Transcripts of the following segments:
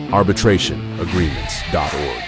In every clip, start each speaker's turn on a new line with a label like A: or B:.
A: arbitrationagreements.org.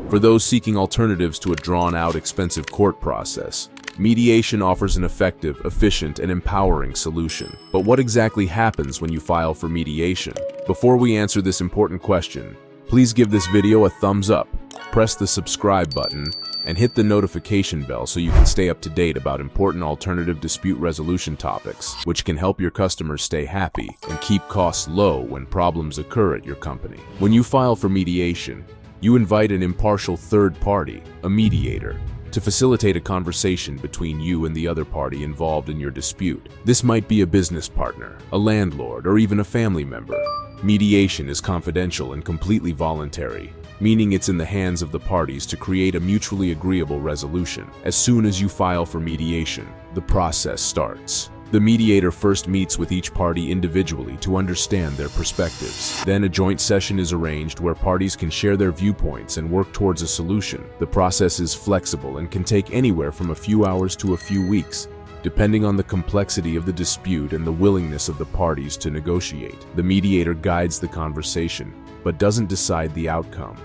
A: For those seeking alternatives to a drawn-out, expensive court process, mediation offers an effective, efficient, and empowering solution. But what exactly happens when you file for mediation? Before we answer this important question, please give this video a thumbs up, press the subscribe button, and hit the notification bell so you can stay up to date about important alternative dispute resolution topics, which can help your customers stay happy and keep costs low when problems occur at your company. When you file for mediation, you invite an impartial third party, a mediator, to facilitate a conversation between you and the other party involved in your dispute. This might be a business partner, a landlord, or even a family member. Mediation is confidential and completely voluntary, meaning it's in the hands of the parties to create a mutually agreeable resolution. As soon as you file for mediation, the process starts. The mediator first meets with each party individually to understand their perspectives. Then a joint session is arranged where parties can share their viewpoints and work towards a solution. The process is flexible and can take anywhere from a few hours to a few weeks, depending on the complexity of the dispute and the willingness of the parties to negotiate. The mediator guides the conversation, but doesn't decide the outcome.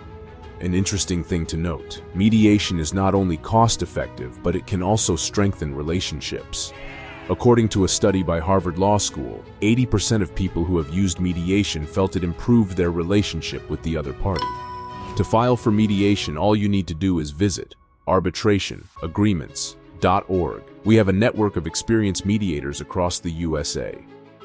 A: An interesting thing to note, mediation is not only cost-effective, but it can also strengthen relationships. According to a study by Harvard Law School, 80% of people who have used mediation felt it improved their relationship with the other party. To file for mediation, all you need to do is visit arbitrationagreements.org. We have a network of experienced mediators across the USA.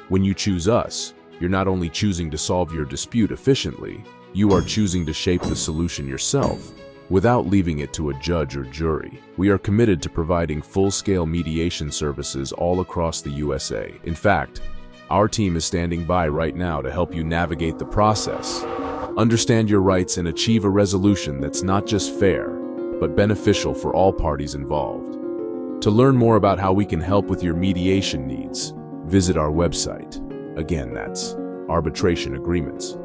A: When you choose us, you're not only choosing to solve your dispute efficiently, you are choosing to shape the solution yourself, without leaving it to a judge or jury. We are committed to providing full-scale mediation services all across the USA. In fact, our team is standing by right now to help you navigate the process, understand your rights, and achieve a resolution that's not just fair, but beneficial for all parties involved. To learn more about how we can help with your mediation needs, visit our website. Again, that's arbitrationagreements.org.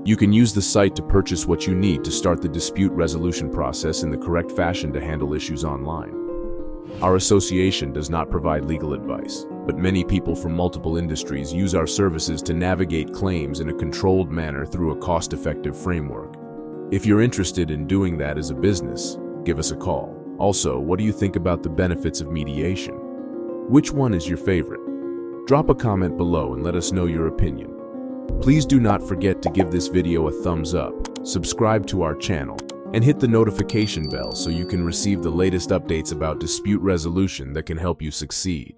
A: You can use the site to purchase what you need to start the dispute resolution process in the correct fashion to handle issues online. Our association does not provide legal advice, but many people from multiple industries use our services to navigate claims in a controlled manner through a cost-effective framework. If you're interested in doing that as a business, give us a call. Also, what do you think about the benefits of mediation? Which one is your favorite? Drop a comment below and let us know your opinion. Please do not forget to give this video a thumbs up, subscribe to our channel, and hit the notification bell so you can receive the latest updates about dispute resolution that can help you succeed.